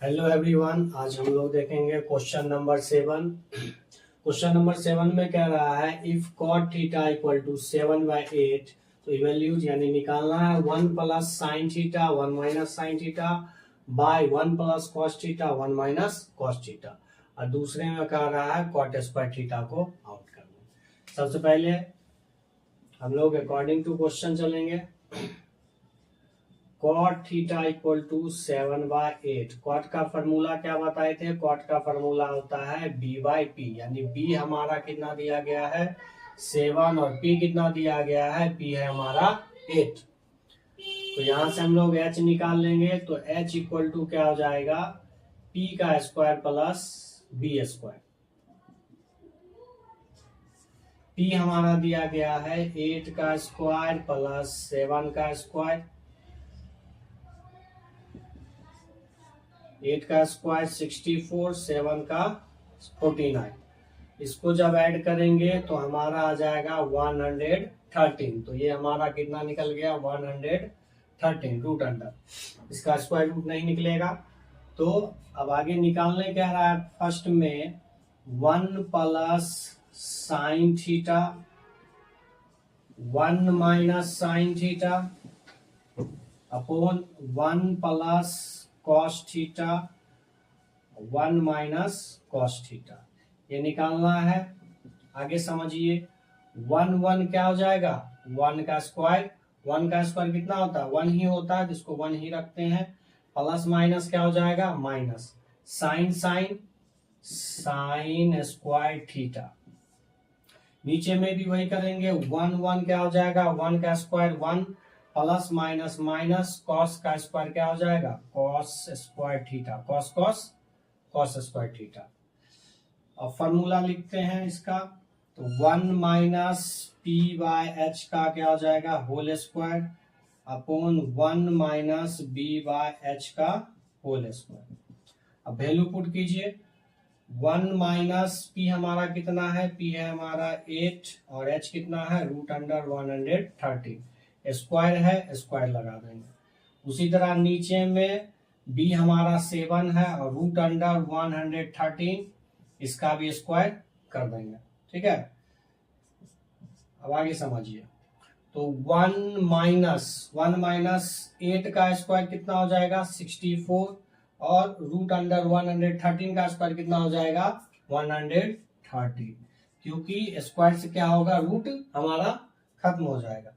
Hello everyone, आज हम लोग देखेंगे क्वेश्चन नंबर 7। क्वेश्चन नंबर 7 में कह रहा है if cot theta equal to 7/8, तो वैल्यूज यानी निकालना है 1 plus sine theta 1 minus sine theta by 1 plus cos theta 1 minus cos theta, और दूसरे में कह रहा है कॉट स्क्वायर थीटा को आउट करना। सबसे पहले हम लोग अकॉर्डिंग टू क्वेश्चन चलेंगे। cot theta equal to 7/8। Cot का फॉर्मूला क्या बताए थे? कॉट का फॉर्मूला होता है b/p, यानी b हमारा कितना दिया गया है 7 और p कितना दिया गया है, p है हमारा 8। तो यहां से हम लोग h निकाल लेंगे, तो h इक्वल टू क्या हो जाएगा p का square plus b square. p हमारा दिया गया है 8 का स्क्वायर प्लस 7 का स्क्वायर। 8 का स्क्वायर 64, 7 का 49। इसको जब ऐड करेंगे तो हमारा आ जाएगा 113। तो ये हमारा कितना निकल गया 113 रूट अंडर। इसका स्क्वायर रूट नहीं निकलेगा। तो अब आगे निकालने कह रहा है फर्स्ट में 1 plus sine theta 1 minus sine theta upon 1 plus cos theta 1 minus cos theta, ये निकालना है। आगे समझिए 1 क्या हो जाएगा 1 का स्क्वायर। 1 का स्क्वायर कितना होता है 1 ही होता है, जिसको 1 ही रखते हैं। प्लस माइनस क्या हो जाएगा minus. Sine sine sine square theta. नीचे में भी वही करेंगे 1 क्या हो जाएगा 1 का square 1 plus minus minus cos का स्क्वायर क्या हो जाएगा cos square theta. Cos cos cos square theta. अब फॉर्मूला लिखते हैं इसका, तो 1 माइनस पी बाय एच का क्या हो जाएगा whole square upon 1 minus B by H का होल स्क्वायर। अब वैल्यू पुट कीजिए। 1 माइनस पी हमारा कितना है, पी है हमारा 8 और एच कितना है रूट अंडर 113। स्क्वायर है, स्क्वायर लगा देंगे। उसी तरह नीचे में b हमारा 7 है और रूट अंडर 113, इसका भी स्क्वायर कर देंगे। ठीक है, अब आगे समझिए। तो 1 माइनस 8 का स्क्वायर कितना हो जाएगा 64 और रूट अंडर 113 का स्क्वायर कितना हो जाएगा 130, क्योंकि स्क्वायर से क्या होगा रूट हमारा खत्म हो जाएगा।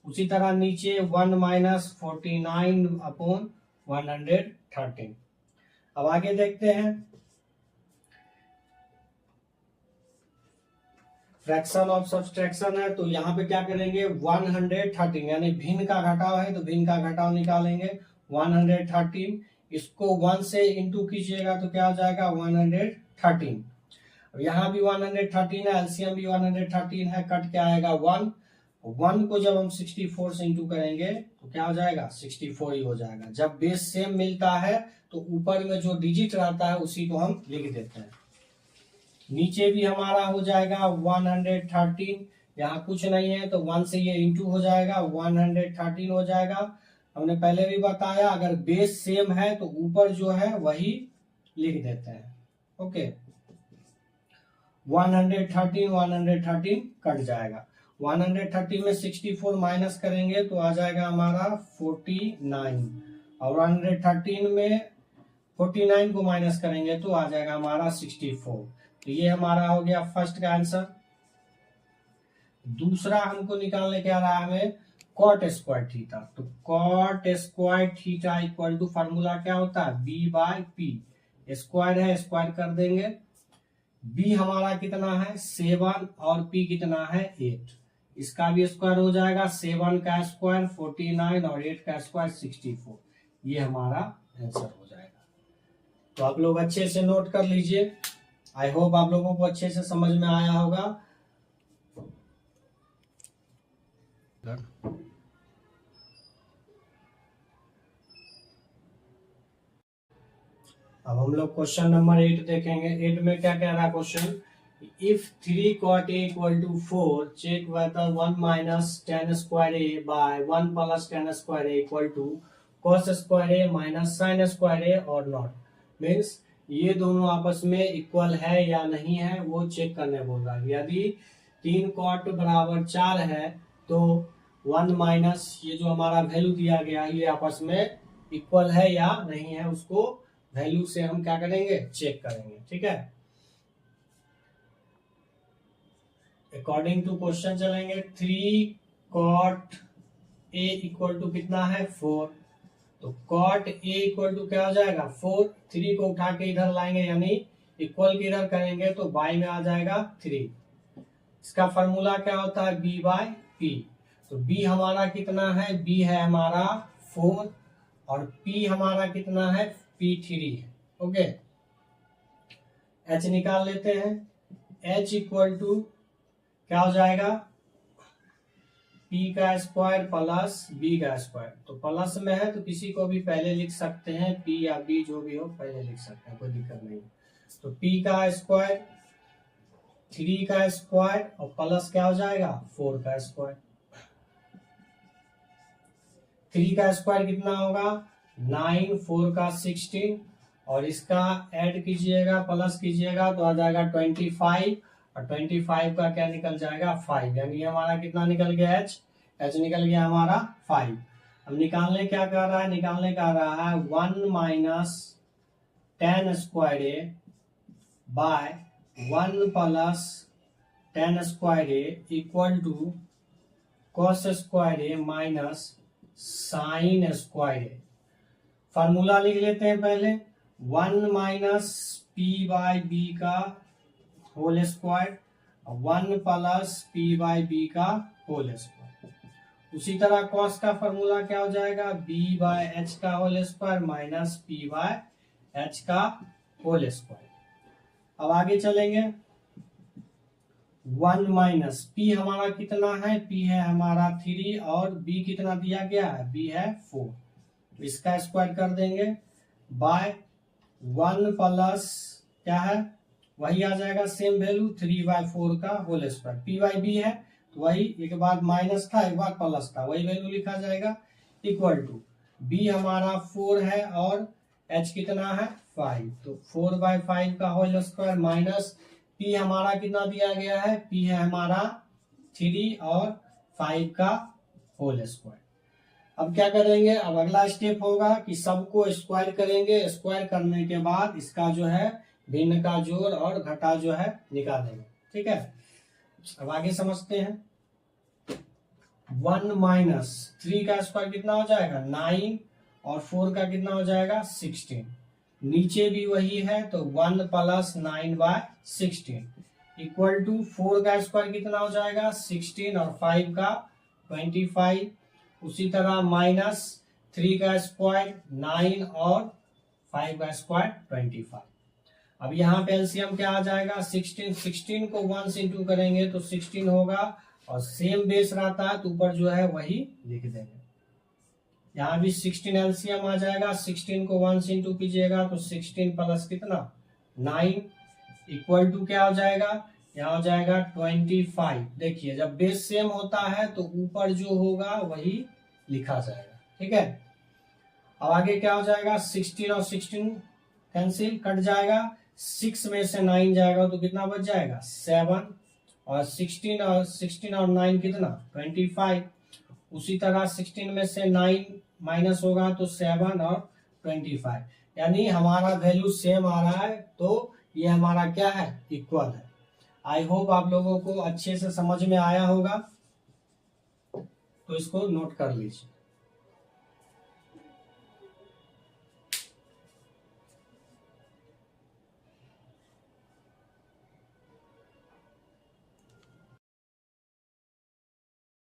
उसी तरह नीचे 1 माइनस 49 अपॉन 113। अब आगे देखते हैं फ्रैक्शन ऑफ सब्सट्रैक्शन है, तो यहाँ पे क्या करेंगे 113 यानी भिन्न का घटाव है, तो भिन्न का घटाव निकालेंगे 113। इसको 1 से इंटू कीजिएगा तो क्या हो जाएगा 113। अब यहाँ भी 113 है, एलसीएम भी 113 है, कट क्या आएगा 1 को जब हम 64 से इंटू करेंगे तो क्या हो जाएगा 64 ही हो जाएगा। जब बेस सेम मिलता है तो ऊपर में जो डिजिट रहता है उसी को हम लिख देते हैं। नीचे भी हमारा हो जाएगा 113, यहाँ कुछ नहीं है तो 1 से ये इंटू हो जाएगा 113 हो जाएगा। हमने पहले भी बताया अगर बेस सेम है तो ऊपर जो है वही लिख देते हैं। ओके, 113 कट जाएगा। 130 में 64 माइनस करेंगे तो आ जाएगा हमारा 49 और 113 में 49 को माइनस करेंगे तो आ जाएगा हमारा 64। तो ये हमारा हो गया फर्स्ट का आंसर। दूसरा हमको निकालने क्या रहा है हमें कॉट स्क्वायर थीटा। तो cot square theta equal to formula क्या होता है b बाय पी। स्क्वायर है, स्क्वायर कर देंगे। b हमारा कितना है 7 और p कितना है 8, इसका भी स्क्वायर हो जाएगा। 7 का स्क्वायर 49 और 8 का स्क्वायर 64, ये हमारा आंसर हो जाएगा। तो आप लोग अच्छे से नोट कर लीजिए। आई होप आप लोगों को अच्छे से समझ में आया होगा। अब हम लोग क्वेश्चन नंबर 8 देखेंगे। 8 में क्या कह रहा है question, if 3 cot a equal to 4, check whether 1 minus tan square a by 1 plus tan square a equal to cos square a minus sin square a or not। Means ये दोनों आपस में इक्वल है या नहीं है वो चेक करने बोल रहा है। यदि 3 cot बराबर 4 है तो 1 माइनस ये जो हमारा वैल्यू दिया गया ये आपस में इक्वल है या नहीं है, उसको वैल्यू से हम क्या करेंगे, चेक करेंगे। ठीक है, अकॉर्डिंग टू क्वेश्चन चलेंगे। 3 cot a इक्वल टू कितना है 4, तो cot a इक्वल टू क्या हो जाएगा 4। 3 को उठा के इधर लाएंगे यानी इक्वल के इधर करेंगे तो बाई में आ जाएगा 3। इसका फॉर्मूला क्या होता है b बाय p। तो b हमारा कितना है, b है हमारा 4 और p हमारा कितना है p3 है। ओके, h निकाल लेते हैं। h इक्वल टू क्या हो जाएगा p का स्क्वायर प्लस b का स्क्वायर। तो प्लस में है तो किसी को भी पहले लिख सकते हैं, p या b जो भी हो पहले लिख सकते हैं, कोई दिक्कत नहीं। तो p का स्क्वायर 3 का स्क्वायर और प्लस क्या हो जाएगा 4 का स्क्वायर। 3 का स्क्वायर कितना होगा 9, 4 का 16 और इसका ऐड कीजिएगा प्लस कीजिएगा तो आ जाएगा 25 और 25 का क्या निकल जाएगा 5, यानी हमारा कितना निकल गया h निकल गया हमारा 5। अब निकालने क्या कर रहा है, निकालने का रहा है 1 minus 10 square A by 1 plus 10 square A equal to cos square A minus sine square A. Formula लिख लेते हैं पहले, 1 माइनस पी बाय बी का whole square, 1 plus P by B का होल स्क्वायर। उसी तरह कॉस का फॉर्मूला क्या हो जाएगा b बाय एच का whole square minus p by H का होल स्क्वायर। अब आगे चलेंगे, 1 माइनस p हमारा कितना है, p है हमारा 3 और b कितना दिया गया है, b है 4। इसका स्क्वायर कर देंगे बाय 1 प्लस क्या है वही आ जाएगा सेम वैल्यू 3/4 का whole square. p by B है तो वही, एक बार माइनस था एक बार प्लस था, वही वैल्यू लिखा जाएगा इक्वल टू b हमारा 4 है और h कितना है 5, तो 4/5 का होल स्क्वायर माइनस p हमारा कितना दिया गया है, p है हमारा 3 और 5 का होल स्क्वायर। अब क्या करेंगे, अब अगला स्टेप होगा कि सबको स्क्वायर करेंगे। स्क्वायर करने के बाद इसका जो है भिन्न का जोड़ और घटा जो है निकालेंगे। ठीक है, अब आगे समझते हैं। 1 माइनस 3 का स्क्वायर कितना हो जाएगा 9 और 4 का कितना हो जाएगा 16। नीचे भी वही है तो 1 प्लस 9/16 इक्वल टू 4 का स्क्वायर कितना हो जाएगा 16 और 5 का 25। उसी तरह माइनस 3 का स्क्वायर 9 और 5 का स्क्वायर 25। अब यहाँ पे एलसीएम क्या आ जाएगा 16 को 1 से इंटू करेंगे तो 16 होगा और सेम बेस रहता है तो ऊपर जो है वही लिख देंगे। यहाँ भी 16 एलसीएम आ जाएगा, 16 को 1 से इंटू कीजिएगा तो 16 प्लस कितना 9 इक्वल टू क्या हो जाएगा, यहाँ हो जाएगा 25। देखिए जब बेस सेम होता है तो ऊपर जो होगा वही लिखा जाएगा। ठीक है, अब आगे क्या हो जाएगा 16 और 16 कैंसिल कट जाएगा, 6 में से 9 जाएगा तो कितना बच जाएगा 7 और 16 और 9 कितना 25। उसी तरह 16 में से 9 माइनस होगा तो 7 और 25, यानी हमारा वैल्यू सेम आ रहा है तो ये हमारा क्या है इक्वल है। आई होप आप लोगों को अच्छे से समझ में आया होगा, तो इसको नोट कर लीजिए।